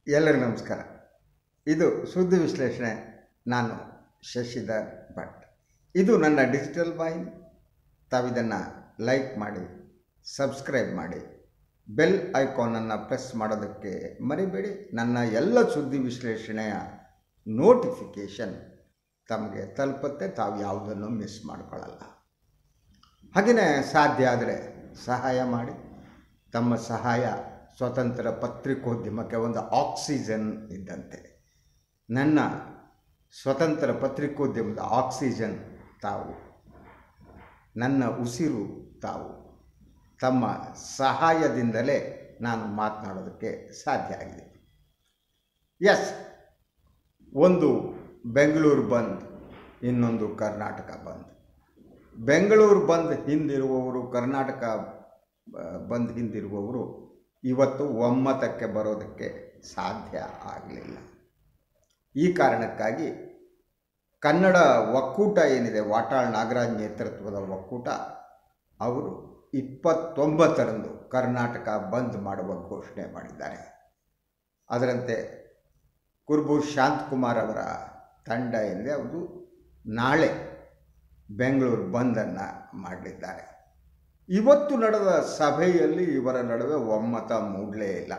ಎಲ್ಲರಿಗೂ ನಮಸ್ಕಾರ. ಇದು ಸುದ್ದಿ ವಿಶ್ಲೇಷಣೆ. ನಾನು ಶಶಿಧರ್ ಭಟ್. ಇದು ನನ್ನ ಡಿಜಿಟಲ್ ವಾಹಿನಿ. ತಾವಿದನ್ನು ಲೈಕ್ ಮಾಡಿ, ಸಬ್ಸ್ಕ್ರೈಬ್ ಮಾಡಿ, ಬೆಲ್ ಐಕಾನನ್ನು ಪ್ರೆಸ್ ಮಾಡೋದಕ್ಕೆ ಮರಿಬೇಡಿ. ನನ್ನ ಎಲ್ಲ ಸುದ್ದಿ ವಿಶ್ಲೇಷಣೆಯ ನೋಟಿಫಿಕೇಷನ್ ತಮಗೆ ತಲುಪುತ್ತೆ. ತಾವು ಯಾವುದನ್ನು ಮಿಸ್ ಮಾಡಿಕೊಳ್ಳಲ್ಲ. ಹಾಗೆಯೇ ಸಾಧ್ಯ ಆದರೆ ಸಹಾಯ ಮಾಡಿ. ತಮ್ಮ ಸಹಾಯ ಸ್ವತಂತ್ರ ಪತ್ರಿಕೋದ್ಯಮಕ್ಕೆ ಒಂದು ಆಕ್ಸಿಜನ್ ಇದ್ದಂತೆ. ನನ್ನ ಸ್ವತಂತ್ರ ಪತ್ರಿಕೋದ್ಯಮದ ಆಕ್ಸಿಜನ್ ತಾವು, ನನ್ನ ಉಸಿರು ತಾವು. ತಮ್ಮ ಸಹಾಯದಿಂದಲೇ ನಾನು ಮಾತನಾಡೋದಕ್ಕೆ ಸಾಧ್ಯ ಆಗಿದೆ. ಒಂದು ಬೆಂಗಳೂರು ಬಂದ್, ಇನ್ನೊಂದು ಕರ್ನಾಟಕ ಬಂದ್. ಬೆಂಗಳೂರು ಬಂದ್ ಹಿಂದಿರುವವರು, ಕರ್ನಾಟಕ ಬಂದ್ ಹಿಂದಿರುವವರು ಇವತ್ತು ಒಮ್ಮತಕ್ಕೆ ಬರೋದಕ್ಕೆ ಸಾಧ್ಯ ಆಗಲಿಲ್ಲ. ಈ ಕಾರಣಕ್ಕಾಗಿ ಕನ್ನಡ ಒಕ್ಕೂಟ ಏನಿದೆ, ವಾಟಾಳ್ ನಾಗರಾಜ್ ನೇತೃತ್ವದ ಒಕ್ಕೂಟ, ಅವರು 29ರಂದು ಕರ್ನಾಟಕ ಬಂದ್ ಮಾಡುವ ಘೋಷಣೆ ಮಾಡಿದ್ದಾರೆ. ಅದರಂತೆ ಕುರುಬೂರು ಶಾಂತಕುಮಾರ್ ಅವರ ತಂಡ ಏನಿದೆ, ಅವರು ನಾಳೆ ಬೆಂಗಳೂರು ಬಂದನ್ನು ಮಾಡಲಿದ್ದಾರೆ. ಇವತ್ತು ನಡೆದ ಸಭೆಯಲ್ಲಿ ಇವರ ನಡುವೆ ಒಮ್ಮತ ಮೂಡಲೇ ಇಲ್ಲ.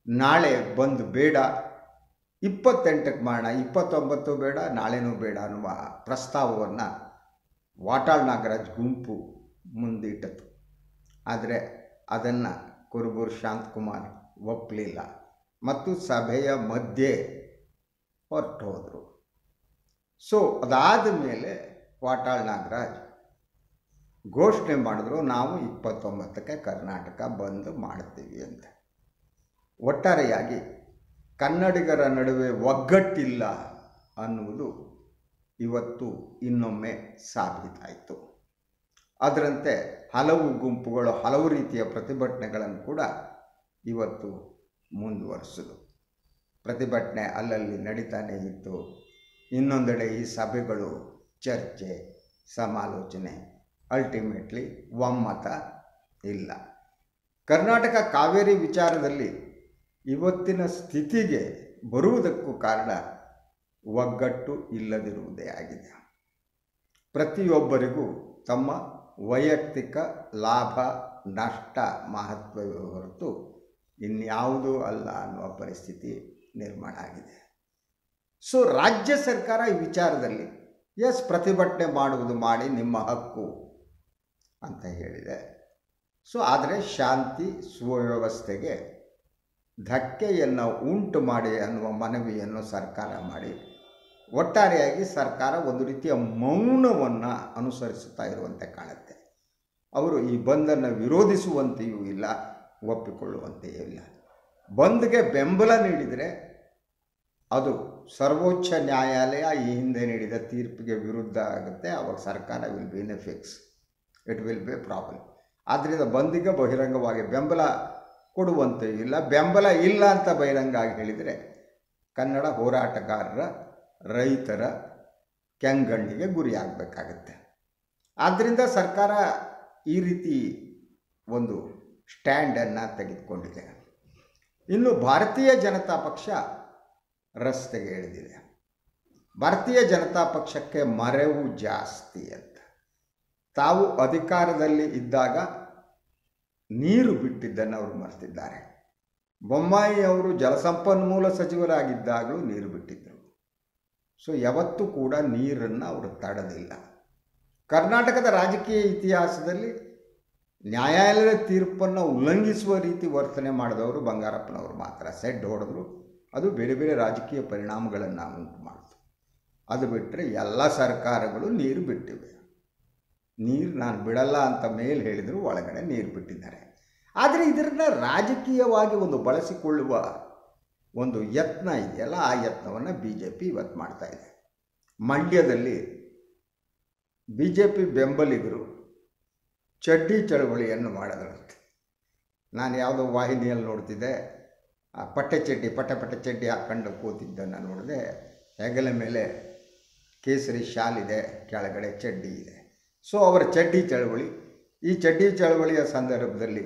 ನಾಳೆ ಬಂದ್ ಬೇಡ, 28ಕ್ಕೆ ಮಾಡೋಣ, 29 ಬೇಡ, ನಾಳೆನೂ ಬೇಡ ಅನ್ನುವ ಪ್ರಸ್ತಾವವನ್ನು ವಾಟಾಳ್ ನಾಗರಾಜ್ ಗುಂಪು ಮುಂದಿಟ್ಟತು. ಆದರೆ ಅದನ್ನು ಕುರುಬೂರು ಶಾಂತಕುಮಾರ್ ಒಪ್ಪಲಿಲ್ಲ ಮತ್ತು ಸಭೆಯ ಮಧ್ಯೆ ಹೊರಟು ಹೋದರು. ಅದಾದ ಮೇಲೆ ವಾಟಾಳ್ ನಾಗರಾಜ್ ಘೋಷಣೆ ಮಾಡಿದ್ರು, ನಾವು 29ಕ್ಕೆ ಕರ್ನಾಟಕ ಬಂದ್ ಮಾಡ್ತೀವಿ ಅಂತ. ಒಟ್ಟಾರೆಯಾಗಿ ಕನ್ನಡಿಗರ ನಡುವೆ ಒಗ್ಗಟ್ಟಿಲ್ಲ ಅನ್ನುವುದು ಇವತ್ತು ಇನ್ನೊಮ್ಮೆ ಸಾಬೀತಾಯಿತು. ಅದರಂತೆ ಹಲವು ಗುಂಪುಗಳು ಹಲವು ರೀತಿಯ ಪ್ರತಿಭಟನೆಗಳನ್ನು ಕೂಡ ಇವತ್ತು ಮುಂದುವರಿಸಿದು. ಪ್ರತಿಭಟನೆ ಅಲ್ಲಲ್ಲಿ ನಡೀತಾನೇ ಇತ್ತು. ಇನ್ನೊಂದೆಡೆ ಈ ಸಭೆಗಳು, ಚರ್ಚೆ, ಸಮಾಲೋಚನೆ, ಅಲ್ಟಿಮೇಟ್ಲಿ ಒಮ್ಮತ ಇಲ್ಲ. ಕರ್ನಾಟಕ ಕಾವೇರಿ ವಿಚಾರದಲ್ಲಿ ಇವತ್ತಿನ ಸ್ಥಿತಿಗೆ ಬರುವುದಕ್ಕೂ ಕಾರಣ ಒಗ್ಗಟ್ಟು ಇಲ್ಲದಿರುವುದೇ ಆಗಿದೆ. ಪ್ರತಿಯೊಬ್ಬರಿಗೂ ತಮ್ಮ ವೈಯಕ್ತಿಕ ಲಾಭ ನಷ್ಟ ಮಹತ್ವವೇ ಹೊರತು ಇನ್ಯಾವುದೂ ಅಲ್ಲ ಅನ್ನುವ ಪರಿಸ್ಥಿತಿ ನಿರ್ಮಾಣ ಆಗಿದೆ. ರಾಜ್ಯ ಸರ್ಕಾರ ಈ ವಿಚಾರದಲ್ಲಿ ಪ್ರತಿಭಟನೆ ಮಾಡುವುದು ಮಾಡಿ, ನಿಮ್ಮ ಹಕ್ಕು ಅಂತ ಹೇಳಿದೆ. ಆದರೆ ಶಾಂತಿ ಸುವ್ಯವಸ್ಥೆಗೆ ಧಕ್ಕೆಯನ್ನು ಉಂಟು ಮಾಡಿ ಅನ್ನುವ ಮನವಿಯನ್ನು ಸರ್ಕಾರ ಮಾಡಿ, ಒಟ್ಟಾರೆಯಾಗಿ ಸರ್ಕಾರ ಒಂದು ರೀತಿಯ ಮೌನವನ್ನು ಅನುಸರಿಸುತ್ತಾ ಇರುವಂತೆ ಕಾಣುತ್ತೆ. ಅವರು ಈ ಬಂದನ್ನು ವಿರೋಧಿಸುವಂತೆಯೂ ಇಲ್ಲ, ಒಪ್ಪಿಕೊಳ್ಳುವಂತೆಯೂ ಇಲ್ಲ. ಬಂದ್ಗೆ ಬೆಂಬಲ ನೀಡಿದರೆ ಅದು ಸರ್ವೋಚ್ಚ ನ್ಯಾಯಾಲಯ ಈ ಹಿಂದೆ ನೀಡಿದ ತೀರ್ಪಿಗೆ ವಿರುದ್ಧ ಆಗುತ್ತೆ. ಅವಾಗ ಸರ್ಕಾರ will be in a fix, it will be problem. ಆದ್ದರಿಂದ ಬಂದಿಗೆ ಬಹಿರಂಗವಾಗಿ ಬೆಂಬಲ ಕೊಡುವಂತೆ ಇಲ್ಲ. ಬೆಂಬಲ ಇಲ್ಲ ಅಂತ ಬಹಿರಂಗವಾಗಿ ಹೇಳಿದರೆ ಕನ್ನಡ ಹೋರಾಟಗಾರರ, ರೈತರ ಕೆಂಗಣ್ಣಿಗೆ ಗುರಿಯಾಗಬೇಕಾಗತ್ತೆ. ಆದ್ದರಿಂದ ಸರ್ಕಾರ ಈ ರೀತಿ ಒಂದು ಸ್ಟ್ಯಾಂಡನ್ನು ತೆಗೆದುಕೊಂಡಿದೆ. ಇನ್ನು ಭಾರತೀಯ ಜನತಾ ಪಕ್ಷ ರಸ್ತೆಗೆ ಇಳಿದಿದೆ. ಭಾರತೀಯ ಜನತಾ ಪಕ್ಷಕ್ಕೆ ಮರೆವು ಜಾಸ್ತಿ ಅಂತ. ತಾವು ಅಧಿಕಾರದಲ್ಲಿ ಇದ್ದಾಗ ನೀರು ಬಿಟ್ಟಿದ್ದನ್ನು ಅವರು ಮರೆತಿದ್ದಾರೆ. ಬೊಮ್ಮಾಯಿ ಅವರು ಜಲಸಂಪನ್ಮೂಲ ಸಚಿವರಾಗಿದ್ದಾಗಲೂ ನೀರು ಬಿಟ್ಟಿದ್ದರು. ಯಾವತ್ತೂ ಕೂಡ ನೀರನ್ನು ಅವರು ತಡೆದಿಲ್ಲ. ಕರ್ನಾಟಕದ ರಾಜಕೀಯ ಇತಿಹಾಸದಲ್ಲಿ ನ್ಯಾಯಾಲಯದ ತೀರ್ಪನ್ನು ಉಲ್ಲಂಘಿಸುವ ರೀತಿ ವರ್ತನೆ ಮಾಡಿದವರು ಬಂಗಾರಪ್ಪನವರು ಮಾತ್ರ. ಸೆಡ್ ಹೊಡೆದ್ರು, ಅದು ಬೇರೆ ಬೇರೆ ರಾಜಕೀಯ ಪರಿಣಾಮಗಳನ್ನು ಉಂಟು ಮಾಡಿತು. ಅದು ಬಿಟ್ಟರೆ ಎಲ್ಲ ಸರ್ಕಾರಗಳು ನೀರು ಬಿಟ್ಟಿವೆ. ನೀರು ನಾನು ಬಿಡಲ್ಲ ಅಂತ ಮೇಲೆ ಹೇಳಿದರು, ಒಳಗಡೆ ನೀರು ಬಿಟ್ಟಿದ್ದಾರೆ. ಆದರೆ ಇದನ್ನು ರಾಜಕೀಯವಾಗಿ ಒಂದು ಬಳಸಿಕೊಳ್ಳುವ ಒಂದು ಯತ್ನ ಇದೆಯಲ್ಲ, ಆ ಯತ್ನವನ್ನು BJP ಇವತ್ತು ಮಾಡ್ತಾ ಇದೆ. ಮಂಡ್ಯದಲ್ಲಿ BJP ಬೆಂಬಲಿಗರು ಚಡ್ಡಿ ಚಳವಳಿಯನ್ನು ಮಾಡಿದ್ರಂತೆ. ನಾನು ಯಾವುದೋ ವಾಹಿನಿಯಲ್ಲಿ ನೋಡ್ತಿದ್ದೆ, ಪಟ್ಟೆ ಚಡ್ಡಿ ಹಾಕ್ಕೊಂಡು ಕೂತಿದ್ದನ್ನು ನೋಡಿದೆ. ಹೆಗಲ ಮೇಲೆ ಕೇಸರಿ ಶಾಲ್ ಇದೆ, ಕೆಳಗಡೆ ಚಡ್ಡಿ ಇದೆ. ಅವರ ಚಡ್ಡಿ ಚಳವಳಿ, ಈ ಚಡ್ಡಿ ಚಳವಳಿಯ ಸಂದರ್ಭದಲ್ಲಿ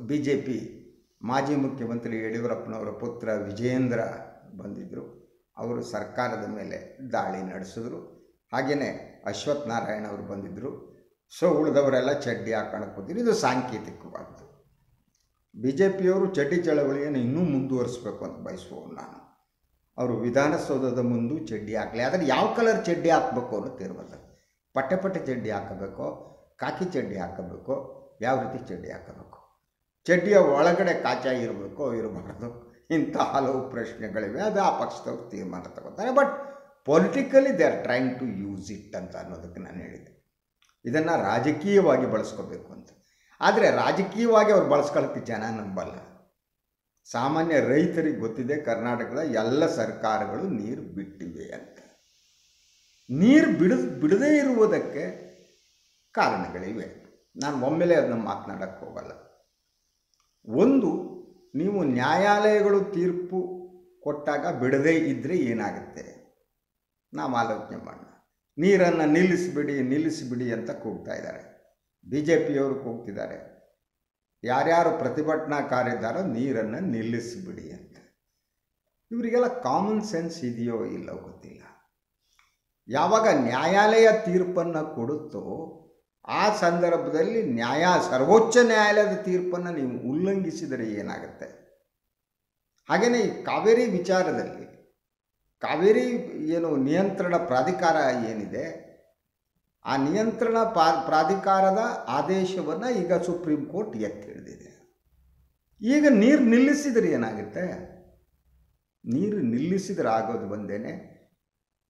BJP ಮಾಜಿ ಮುಖ್ಯಮಂತ್ರಿ ಯಡಿಯೂರಪ್ಪನವರ ಪುತ್ರ ವಿಜಯೇಂದ್ರ ಬಂದಿದ್ದರು. ಅವರು ಸರ್ಕಾರದ ಮೇಲೆ ದಾಳಿ ನಡೆಸಿದ್ರು. ಹಾಗೆಯೇ ಅಶ್ವಥ್ ನಾರಾಯಣ ಅವರು ಬಂದಿದ್ದರು. ಸೊ ಉಳಿದವರೆಲ್ಲ ಚಡ್ಡಿ ಹಾಕೊಂಡು ಕೂತಿದ್ರು. ಇದು ಸಾಂಕೇತಿಕವಾದ್ದು. BJPಯವರು ಚಡ್ಡಿ ಚಳವಳಿಯನ್ನು ಇನ್ನೂ ಮುಂದುವರಿಸಬೇಕು ಅಂತ ಬಯಸುವವನು ನಾನು. ಅವರು ವಿಧಾನಸೌಧದ ಮುಂದೆ ಚಡ್ಡಿ ಹಾಕಲಿ, ಆದರೆ ಯಾವ ಕಲರ್ ಚಡ್ಡಿ ಹಾಕಬೇಕು ಅನ್ನೋ ತೀರ್ಮಾನ. ಪಟ್ಟೆ ಚಡ್ಡಿ ಹಾಕಬೇಕೋ, ಕಾಕಿ ಚಡ್ಡಿ ಹಾಕಬೇಕು, ಯಾವ ರೀತಿ ಚಡ್ಡಿ ಹಾಕಬೇಕು, ಚಡ್ಡಿಯ ಒಳಗಡೆ ಕಾಚಾ ಇರಬೇಕೋ ಇರಬಾರ್ದು, ಇಂಥ ಹಲವು ಪ್ರಶ್ನೆಗಳಿವೆ. ಅದು ಆ ಪಕ್ಷದವ್ರು ತೀರ್ಮಾನ ತಗೋತಾರೆ. But politically they are trying to use it ಅಂತ ಅನ್ನೋದಕ್ಕೆ ನಾನು ಹೇಳಿದ್ದೆ. ಇದನ್ನು ರಾಜಕೀಯವಾಗಿ ಬಳಸ್ಕೋಬೇಕು ಅಂತ. ಆದರೆ ರಾಜಕೀಯವಾಗಿ ಅವ್ರು ಬಳಸ್ಕೊಳ್ಳೋಕ್ಕೆ ಜನ ನಂಬಲ್ಲ. ಸಾಮಾನ್ಯ ರೈತರಿಗೆ ಗೊತ್ತಿದೆ ಕರ್ನಾಟಕದ ಎಲ್ಲ ಸರ್ಕಾರಗಳು ನೀರು ಬಿಟ್ಟಿವೆ ಅಂತ. ನೀರು ಬಿಡದೇ ಇರುವುದಕ್ಕೆ ಕಾರಣಗಳಿವೆ. ನಾನು ಒಮ್ಮೆಲೆ ಅದನ್ನು ಮಾತನಾಡಕ್ಕೆ ಹೋಗಲ್ಲ. ಒಂದು, ನೀವು ನ್ಯಾಯಾಲಯಗಳು ತೀರ್ಪು ಕೊಟ್ಟಾಗ ಬಿಡದೇ ಇದ್ದರೆ ಏನಾಗುತ್ತೆ ನಾವು ಆಲೋಚನೆ ಮಾಡೋಣ. ನೀರನ್ನು ನಿಲ್ಲಿಸಿಬಿಡಿ ಅಂತ ಕೂಗ್ತಾ ಇದ್ದಾರೆ. BJPಯವರು ಕೂಗ್ತಿದ್ದಾರೆ. ಯಾರ್ಯಾರು ಪ್ರತಿಭಟನಾಕಾರಿದ್ದಾರೋ ನೀರನ್ನು ನಿಲ್ಲಿಸಿಬಿಡಿ ಅಂತ. ಇವರಿಗೆಲ್ಲ ಕಾಮನ್ ಸೆನ್ಸ್ ಇದೆಯೋ ಇಲ್ಲೋ ಗೊತ್ತಿಲ್ಲ. ಯಾವಾಗ ನ್ಯಾಯಾಲಯ ತೀರ್ಪನ್ನು ಕೊಡುತ್ತೋ ಆ ಸಂದರ್ಭದಲ್ಲಿ ಸರ್ವೋಚ್ಚ ನ್ಯಾಯಾಲಯದ ತೀರ್ಪನ್ನು ನೀವು ಉಲ್ಲಂಘಿಸಿದರೆ ಏನಾಗುತ್ತೆ? ಹಾಗೆಯೇ ಈ ಕಾವೇರಿ ವಿಚಾರದಲ್ಲಿ ಕಾವೇರಿ ನಿಯಂತ್ರಣ ಪ್ರಾಧಿಕಾರ ಏನಿದೆ, ಆ ನಿಯಂತ್ರಣ ಪ್ರಾಧಿಕಾರದ ಆದೇಶವನ್ನು ಈಗ ಸುಪ್ರೀಂ ಕೋರ್ಟ್ ಎತ್ತಿ ಹಿಡಿದಿದೆ. ಈಗ ನೀರು ನಿಲ್ಲಿಸಿದರೆ ಏನಾಗುತ್ತೆ? ನೀರು ನಿಲ್ಲಿಸಿದರೆ ಆಗೋದು ಒಂದೇನೆ,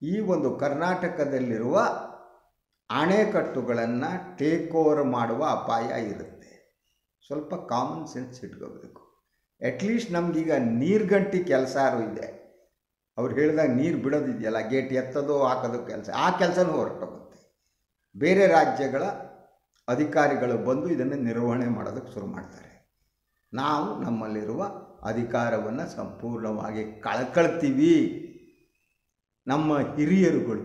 ಈ ಒಂದು ಕರ್ನಾಟಕದಲ್ಲಿರುವ ಅಣೆಕಟ್ಟುಗಳನ್ನು ಟೇಕ್ ಓವರ್ ಮಾಡುವ ಅಪಾಯ ಇರುತ್ತೆ. ಸ್ವಲ್ಪ ಕಾಮನ್ ಸೆನ್ಸ್ ಇಟ್ಕೋಬೇಕು. ಅಟ್ಲೀಸ್ಟ್ ನಮಗೀಗ ನೀರ್ಗಂಟಿ ಕೆಲಸ ಇದೆ. ಅವ್ರು ಹೇಳಿದಾಗ ನೀರು ಬಿಡೋದಿದೆಯಲ್ಲ, ಗೇಟ್ ಎತ್ತೋದು ಹಾಕೋದು ಕೆಲಸ, ಆ ಕೆಲಸನೂ ಹೊರಟೋಗುತ್ತೆ. ಬೇರೆ ರಾಜ್ಯಗಳ ಅಧಿಕಾರಿಗಳು ಬಂದು ಇದನ್ನು ನಿರ್ವಹಣೆ ಮಾಡೋದಕ್ಕೆ ಶುರು ಮಾಡ್ತಾರೆ. ನಾವು ನಮ್ಮಲ್ಲಿರುವ ಅಧಿಕಾರವನ್ನು ಸಂಪೂರ್ಣವಾಗಿ ಕಳ್ಕೊಳ್ತೀವಿ. ನಮ್ಮ ಹಿರಿಯರುಗಳು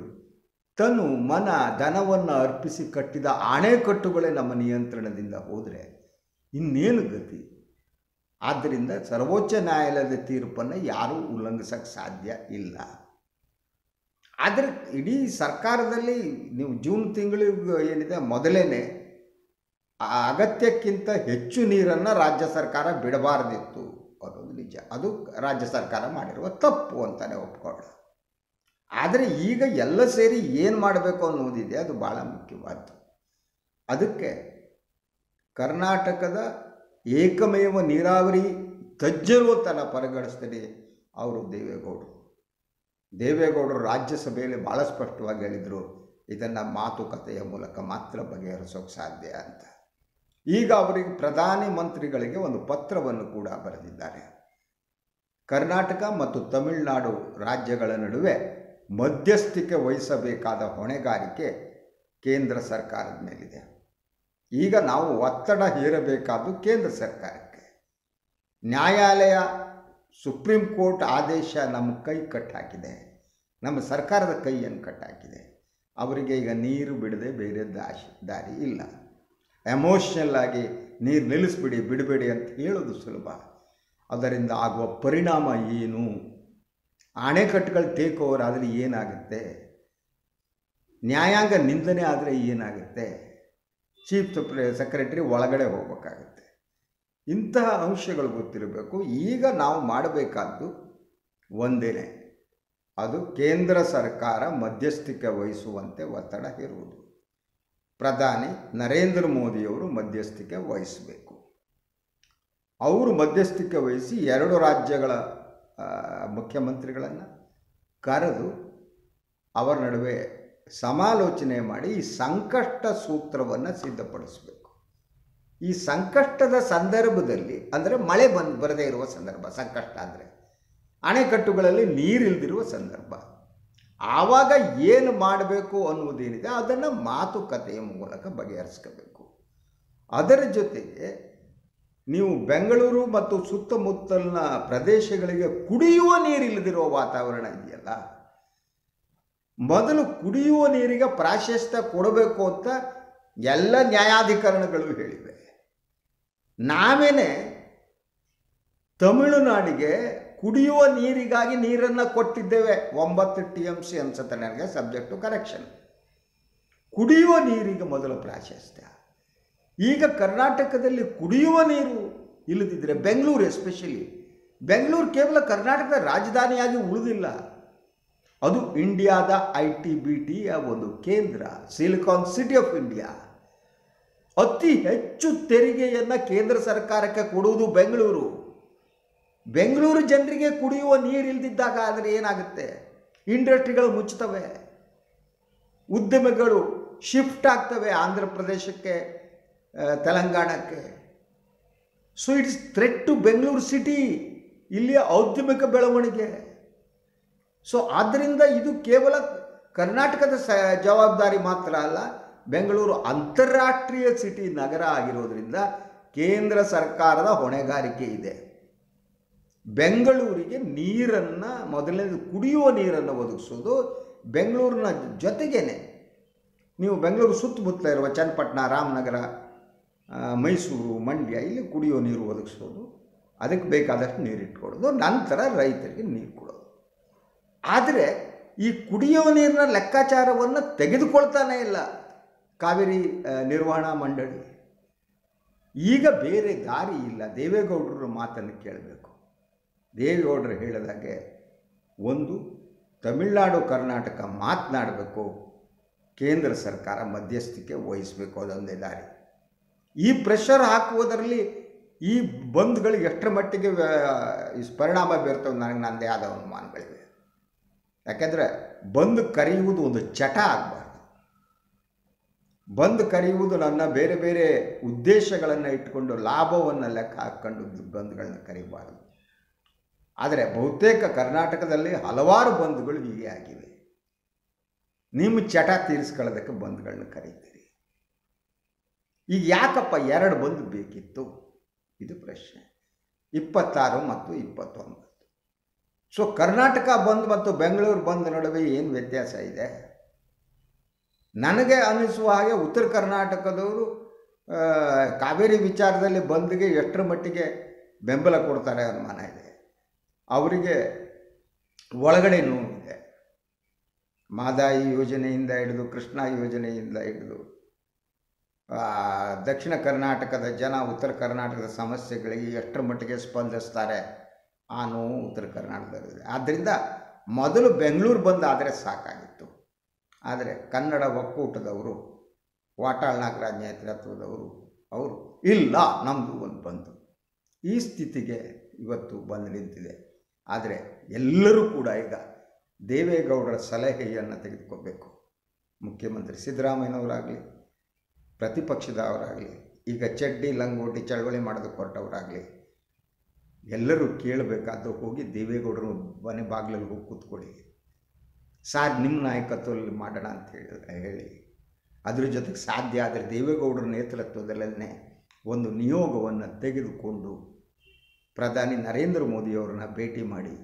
ತನು ಮನ ಧನವನ್ನು ಅರ್ಪಿಸಿ ಕಟ್ಟಿದ ಅಣೆಕಟ್ಟುಗಳೇ ನಮ್ಮ ನಿಯಂತ್ರಣದಿಂದ ಹೋದರೆ ಇನ್ನೇನು ಗತಿ? ಆದ್ದರಿಂದ ಸರ್ವೋಚ್ಚ ನ್ಯಾಯಾಲಯದ ತೀರ್ಪನ್ನು ಯಾರೂ ಉಲ್ಲಂಘಿಸೋಕ್ಕೆ ಸಾಧ್ಯ ಇಲ್ಲ. ಆದರೆ ಇಡೀ ಸರ್ಕಾರದಲ್ಲಿ ನೀವು ಜೂನ್ ತಿಂಗಳಿಗೆ ಏನಿದೆ ಮೊದಲೇ ಅಗತ್ಯಕ್ಕಿಂತ ಹೆಚ್ಚು ನೀರನ್ನು ರಾಜ್ಯ ಸರ್ಕಾರ ಬಿಡಬಾರ್ದಿತ್ತು ಅನ್ನೋದು ನಿಜ. ಅದು ರಾಜ್ಯ ಸರ್ಕಾರ ಮಾಡಿರುವ ತಪ್ಪು ಅಂತಲೇ ಒಪ್ಕೊಳ್ಳ. ಆದರೆ ಈಗ ಎಲ್ಲ ಸೇರಿ ಏನು ಮಾಡಬೇಕು ಅನ್ನೋದಿದೆ, ಅದು ಭಾಳ ಮುಖ್ಯವಾದ್ದು. ಅದಕ್ಕೆ ಕರ್ನಾಟಕದ ಏಕಮೇವ ನೀರಾವರಿ ತಜ್ಞರು ತನ್ನ ಪರಿಗಣಿಸ್ತಾರೆ ಅವರು ದೇವೇಗೌಡರು ರಾಜ್ಯಸಭೆಯಲ್ಲಿ ಭಾಳ ಸ್ಪಷ್ಟವಾಗಿ ಹೇಳಿದರು, ಇದನ್ನು ಮಾತುಕತೆಯ ಮೂಲಕ ಮಾತ್ರ ಬಗೆಹರಿಸೋಕ್ಕೆ ಸಾಧ್ಯ ಅಂತ. ಈಗ ಅವರಿಗೆ ಪ್ರಧಾನಿ ಮಂತ್ರಿಗಳಿಗೆ ಒಂದು ಪತ್ರವನ್ನು ಕೂಡ ಬರೆದಿದ್ದಾರೆ. ಕರ್ನಾಟಕ ಮತ್ತು ತಮಿಳುನಾಡು ರಾಜ್ಯಗಳ ನಡುವೆ ಮಧ್ಯಸ್ಥಿಕೆ ವಹಿಸಬೇಕಾದ ಹೊಣೆಗಾರಿಕೆ ಕೇಂದ್ರ ಸರ್ಕಾರದ ಮೇಲಿದೆ. ಈಗ ನಾವು ಒತ್ತಡ ಹೇರಬೇಕಾದ್ದು ಕೇಂದ್ರ ಸರ್ಕಾರಕ್ಕೆ. ನ್ಯಾಯಾಲಯ ಸುಪ್ರೀಂ ಕೋರ್ಟ್ ಆದೇಶ ನಮ್ಮ ಕೈ ಕಟ್ಟಾಕಿದೆ, ನಮ್ಮ ಸರ್ಕಾರದ ಕೈಯನ್ನು ಕಟ್ಟಾಕಿದೆ. ಅವರಿಗೆ ಈಗ ನೀರು ಬಿಡದೆ ಬೇರೆ ದಾರಿ ಇಲ್ಲ. ಎಮೋಷ್ನಲ್ ಆಗಿ ನೀರು ಬಿಡಬೇಡಿ ಅಂತ ಹೇಳೋದು ಸುಲಭ. ಅದರಿಂದ ಆಗುವ ಪರಿಣಾಮ ಏನು? ಅಣೆಕಟ್ಟುಗಳು ಟೇಕ್ ಓವರ್ ಆದರೆ ಏನಾಗುತ್ತೆ? ನ್ಯಾಯಾಂಗ ನಿಂದನೆ ಆದರೆ ಏನಾಗುತ್ತೆ? ಚೀಫ್ ಸೆಕ್ರೆಟರಿ ಒಳಗಡೆ ಹೋಗಬೇಕಾಗುತ್ತೆ. ಇಂತಹ ಅಂಶಗಳು ಗೊತ್ತಿರಬೇಕು. ಈಗ ನಾವು ಮಾಡಬೇಕಾದ್ದು ಒಂದೇ, ಅದು ಕೇಂದ್ರ ಸರ್ಕಾರ ಮಧ್ಯಸ್ಥಿಕೆ ವಹಿಸುವಂತೆ ಒತ್ತಡ ಹೇರುವುದು. ಪ್ರಧಾನಿ ನರೇಂದ್ರ ಮೋದಿಯವರು ಮಧ್ಯಸ್ಥಿಕೆ ವಹಿಸಬೇಕು. ಅವರು ಮಧ್ಯಸ್ಥಿಕೆ ವಹಿಸಿ 2 ರಾಜ್ಯಗಳ ಮುಖ್ಯಮಂತ್ರಿಗಳನ್ನು ಕರೆದು ಅವರ ನಡುವೆ ಸಮಾಲೋಚನೆ ಮಾಡಿ ಈ ಸಂಕಷ್ಟ ಸೂತ್ರವನ್ನು ಸಿದ್ಧಪಡಿಸಬೇಕು. ಈ ಸಂಕಷ್ಟದ ಸಂದರ್ಭದಲ್ಲಿ, ಅಂದರೆ ಮಳೆ ಬರದೇ ಇರುವ ಸಂದರ್ಭ, ಸಂಕಷ್ಟ ಅಂದರೆ ಅಣೆಕಟ್ಟುಗಳಲ್ಲಿ ನೀರಿಲ್ದಿರುವ ಸಂದರ್ಭ, ಆವಾಗ ಏನು ಮಾಡಬೇಕು ಅನ್ನುವುದೇನಿದೆ ಅದನ್ನು ಮಾತುಕತೆಯ ಮೂಲಕ ಬಗೆಹರಿಸ್ಕೋಬೇಕು. ಅದರ ಜೊತೆಗೆ ನೀವು ಬೆಂಗಳೂರು ಮತ್ತು ಸುತ್ತಮುತ್ತಲಿನ ಪ್ರದೇಶಗಳಿಗೆ ಕುಡಿಯುವ ನೀರಿಲ್ಲದಿರುವ ವಾತಾವರಣ ಇದೆಯಲ್ಲ, ಮೊದಲು ಕುಡಿಯುವ ನೀರಿಗೆ ಪ್ರಾಶಸ್ತ್ಯ ಕೊಡಬೇಕು ಅಂತ ಎಲ್ಲ ನ್ಯಾಯಾಧಿಕರಣಗಳು ಹೇಳಿವೆ. ನಾವೇನೇ ತಮಿಳುನಾಡಿಗೆ ಕುಡಿಯುವ ನೀರಿಗಾಗಿ ನೀರನ್ನು ಕೊಟ್ಟಿದ್ದೇವೆ 9 TMC ಅನ್ಸುತ್ತೆ ನನಗೆ, ಸಬ್ಜೆಕ್ಟ್ ಟು ಕರೆಕ್ಷನ್. ಕುಡಿಯುವ ನೀರಿಗೆ ಮೊದಲ ಪ್ರಾಶಸ್ತ್ಯ. ಈಗ ಕರ್ನಾಟಕದಲ್ಲಿ ಕುಡಿಯುವ ನೀರು ಇಲ್ಲದಿದ್ದರೆ ಬೆಂಗಳೂರು, ಎಸ್ಪೆಷಲಿ ಬೆಂಗಳೂರು ಕೇವಲ ಕರ್ನಾಟಕದ ರಾಜಧಾನಿಯಾಗಿ ಉಳಿದಿಲ್ಲ, ಅದು ಇಂಡಿಯಾದ ITBTಯ ಒಂದು ಕೇಂದ್ರ, ಸಿಲಿಕಾನ್ ಸಿಟಿ ಆಫ್ ಇಂಡಿಯಾ. ಅತಿ ಹೆಚ್ಚು ತೆರಿಗೆಯನ್ನು ಕೇಂದ್ರ ಸರ್ಕಾರಕ್ಕೆ ಕೊಡುವುದು ಬೆಂಗಳೂರು. ಬೆಂಗಳೂರು ಜನರಿಗೆ ಕುಡಿಯುವ ನೀರು ಇಲ್ಲದಿದ್ದಾಗ ಆದರೆ ಏನಾಗುತ್ತೆ? ಇಂಡಸ್ಟ್ರಿಗಳು ಮುಚ್ಚುತ್ತವೆ, ಉದ್ಯಮಗಳು ಶಿಫ್ಟ್ ಆಗ್ತವೆ ಆಂಧ್ರ ಪ್ರದೇಶಕ್ಕೆ, ತೆಲಂಗಾಣಕ್ಕೆ. So it's threat to Bengaluru city, ಇಲ್ಲಿಯ ಔದ್ಯಮಿಕ ಬೆಳವಣಿಗೆ. ಸೊ ಆದ್ದರಿಂದ ಇದು ಕೇವಲ ಕರ್ನಾಟಕದ ಜವಾಬ್ದಾರಿ ಮಾತ್ರ ಅಲ್ಲ, ಬೆಂಗಳೂರು ಅಂತಾರಾಷ್ಟ್ರೀಯ ಸಿಟಿ ನಗರ ಆಗಿರೋದ್ರಿಂದ ಕೇಂದ್ರ ಸರ್ಕಾರದ ಹೊಣೆಗಾರಿಕೆ ಇದೆ. ಬೆಂಗಳೂರಿಗೆ ನೀರನ್ನು, ಮೊದಲನೇದು ಕುಡಿಯುವ ನೀರನ್ನು ಒದಗಿಸೋದು. ಬೆಂಗಳೂರಿನ ಜೊತೆಗೇನೆ ನೀವು ಬೆಂಗಳೂರು ಸುತ್ತಮುತ್ತ ಇರುವ ಚನ್ನಪಟ್ಟಣ, ರಾಮನಗರ, ಮೈಸೂರು, ಮಂಡ್ಯ, ಇಲ್ಲಿ ಕುಡಿಯುವ ನೀರು ಒದಗಿಸೋದು, ಅದಕ್ಕೆ ಬೇಕಾದಷ್ಟು ನೀರು ಇಟ್ಕೊಡೋದು, ನಂತರ ರೈತರಿಗೆ ನೀರು ಕೊಡೋದು. ಆದರೆ ಈ ಕುಡಿಯುವ ನೀರಿನ ಲೆಕ್ಕಾಚಾರವನ್ನು ತೆಗೆದುಕೊಳ್ತಾನೇ ಇಲ್ಲ ಕಾವೇರಿ ನಿರ್ವಹಣಾ ಮಂಡಳಿ. ಈಗ ಬೇರೆ ದಾರಿ ಇಲ್ಲ. ದೇವೇಗೌಡರ ಮಾತನ್ನು ಕೇಳಬೇಕು. ದೇವೇಗೌಡರು ಹೇಳಿದಾಗೆ ಒಂದು, ತಮಿಳುನಾಡು ಕರ್ನಾಟಕ ಮಾತನಾಡಬೇಕು, ಕೇಂದ್ರ ಸರ್ಕಾರ ಮಧ್ಯಸ್ಥಿಕೆ ವಹಿಸಬೇಕು, ಅದೊಂದೇ ದಾರಿ. ಈ ಪ್ರೆಷರ್ ಹಾಕುವುದರಲ್ಲಿ ಈ ಬಂದ್ಗಳಿಗೆ ಎಷ್ಟರ ಮಟ್ಟಿಗೆ ಪರಿಣಾಮ ಬೀರ್ತವೆ ನನಗೆ ನನ್ನದೇ ಆದ ಅನುಮಾನಗಳಿವೆ. ಯಾಕೆಂದರೆ ಬಂದ್ ಕರೆಯುವುದು ಒಂದು ಚಟ ಆಗಬಾರ್ದು. ಬಂದ್ ಕರೆಯುವುದು ನನ್ನ ಬೇರೆ ಬೇರೆ ಉದ್ದೇಶಗಳನ್ನು ಇಟ್ಟುಕೊಂಡು ಲಾಭವನ್ನು ಲೆಕ್ಕ ಹಾಕ್ಕೊಂಡು ಬಂದ್ಗಳನ್ನ ಕರೀಬಾರ್ದು. ಆದರೆ ಬಹುತೇಕ ಕರ್ನಾಟಕದಲ್ಲಿ ಹಲವಾರು ಬಂದ್ಗಳು ಹೀಗೆ ಆಗಿವೆ. ನಿಮ್ಮ ಚಟ ತೀರಿಸ್ಕೊಳ್ಳೋದಕ್ಕೆ ಬಂದ್ಗಳನ್ನ ಕರೀತೀರಿ. ಈಗ ಯಾಕಪ್ಪ 2 ಬಂದ್ ಬೇಕಿತ್ತು? ಇದು ಪ್ರಶ್ನೆ. 26 ಮತ್ತು 29. ಸೊ ಕರ್ನಾಟಕ ಬಂದ್ ಮತ್ತು ಬೆಂಗಳೂರು ಬಂದ್ ನಡುವೆ ಏನು ವ್ಯತ್ಯಾಸ ಇದೆ? ನನಗೆ ಅನ್ನಿಸುವ ಹಾಗೆ ಉತ್ತರ ಕರ್ನಾಟಕದವರು ಕಾವೇರಿ ವಿಚಾರದಲ್ಲಿ ಬಂದ್ಗೆ ಎಷ್ಟರ ಮಟ್ಟಿಗೆ ಬೆಂಬಲ ಕೊಡ್ತಾರೆ ಅನುಮಾನ ಇದೆ. ಅವರಿಗೆ ಒಳಗಡೆ ನೋವಿದೆ. ಮಾದಾಯಿ ಯೋಜನೆಯಿಂದ ಹಿಡಿದು, ಕೃಷ್ಣಾ ಯೋಜನೆಯಿಂದ ಹಿಡಿದು, ದಕ್ಷಿಣ ಕರ್ನಾಟಕದ ಜನ ಉತ್ತರ ಕರ್ನಾಟಕದ ಸಮಸ್ಯೆಗಳಿಗೆ ಎಷ್ಟರ ಮಟ್ಟಿಗೆ ಸ್ಪಂದಿಸ್ತಾರೆ ಆ ನೋವು ಉತ್ತರ ಕರ್ನಾಟಕದಲ್ಲಿದೆ. ಆದ್ದರಿಂದ ಮೊದಲು ಬೆಂಗಳೂರು ಬಂದಾದರೆ ಸಾಕಾಗಿತ್ತು. ಆದರೆ ಕನ್ನಡ ಒಕ್ಕೂಟದವರು, ವಾಟಾಳ್ ನಾಗರಾಜ್ ನೇತೃತ್ವದವರು, ಅವರು ಇಲ್ಲ ನಮ್ಮದು ಒಂದು ಬಂತು. ಈ ಸ್ಥಿತಿಗೆ ಇವತ್ತು ಬಂದು ನಿಂತಿದೆ. ಆದರೆ ಎಲ್ಲರೂ ಕೂಡ ಈಗ ದೇವೇಗೌಡರ ಸಲಹೆಯನ್ನು ತೆಗೆದುಕೋಬೇಕು. ಮುಖ್ಯಮಂತ್ರಿ ಸಿದ್ದರಾಮಯ್ಯನವರಾಗಲಿ, ಪ್ರತಿಪಕ್ಷದವರಾಗಲಿ, ಈಗ ಚಡ್ಡಿ ಲಂಗೋಟಿ ಚಳವಳಿ ಮಾಡೋದಕ್ಕೆ ಹೊರಟವರಾಗಲಿ, ಎಲ್ಲರೂ ಕೇಳಬೇಕಾದ್ದು ಹೋಗಿ ದೇವೇಗೌಡರು ಮನೆ ಬಾಗಿಲಲ್ಲಿ ಹೋಗಿ ಕೂತ್ಕೊಳ್ಳಿ, ಸಾರ್ ನಿಮ್ಮ ನಾಯಕತ್ವದಲ್ಲಿ ಮಾಡೋಣ ಅಂತ ಹೇಳಿ. ಅದ್ರ ಜೊತೆಗೆ ಸಾಧ್ಯ ಆದರೆ ದೇವೇಗೌಡರ ನೇತೃತ್ವದಲ್ಲೇ ಒಂದು ನಿಯೋಗವನ್ನು ತೆಗೆದುಕೊಂಡು ಪ್ರಧಾನಿ ನರೇಂದ್ರ ಮೋದಿಯವರನ್ನ ಭೇಟಿ ಮಾಡಿ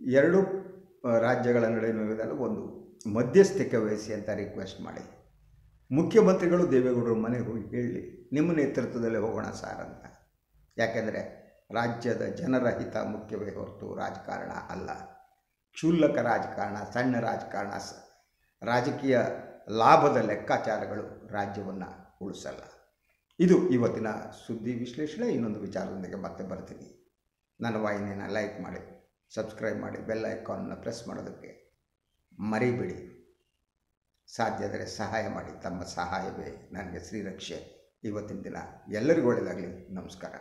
2 ರಾಜ್ಯಗಳ ನಡುವಿನ ಒಂದು ಮಧ್ಯಸ್ಥಿಕೆ ವಹಿಸಿ ಅಂತ ರಿಕ್ವೆಸ್ಟ್ ಮಾಡಿ. ಮುಖ್ಯಮಂತ್ರಿಗಳು ದೇವೇಗೌಡರ ಮನೆಗೆ ಹೋಗಿ ಹೇಳಿ, ನಿಮ್ಮ ನೇತೃತ್ವದಲ್ಲೇ ಹೋಗೋಣ ಸಾರ್ ಅಂತ. ಯಾಕೆಂದರೆ ರಾಜ್ಯದ ಜನರ ಹಿತ ಮುಖ್ಯವೇ ಹೊರತು ರಾಜಕಾರಣ ಅಲ್ಲ. ಕ್ಷುಲ್ಲಕ ರಾಜಕಾರಣ, ಸಣ್ಣ ರಾಜಕಾರಣ, ರಾಜಕೀಯ ಲಾಭದ ಲೆಕ್ಕಾಚಾರಗಳು ರಾಜ್ಯವನ್ನು ಉಳಿಸಲ್ಲ. ಇದು ಇವತ್ತಿನ ಸುದ್ದಿ ವಿಶ್ಲೇಷಣೆ. ಇನ್ನೊಂದು ವಿಚಾರದೊಂದಿಗೆ ಮತ್ತೆ ಬರ್ತೀನಿ. ನನ್ನ ವಾಹಿನಿಯನ್ನು ಲೈಕ್ ಮಾಡಿ, ಸಬ್ಸ್ಕ್ರೈಬ್ ಮಾಡಿ, ಬೆಲ್ ಐಕಾನನ್ನು ಪ್ರೆಸ್ ಮಾಡೋದಕ್ಕೆ ಮರಿಬೇಡಿ. ಸಾಧ್ಯದರೆ ಸಹಾಯ ಮಾಡಿ. ತಮ್ಮ ಸಹಾಯವೇ ನನಗೆ ಶ್ರೀರಕ್ಷೆ. ಇವತ್ತಿನ ದಿನ ಎಲ್ಲರಿಗೂ ಒಳ್ಳೆಯದಾಗಲಿ. ನಮಸ್ಕಾರ.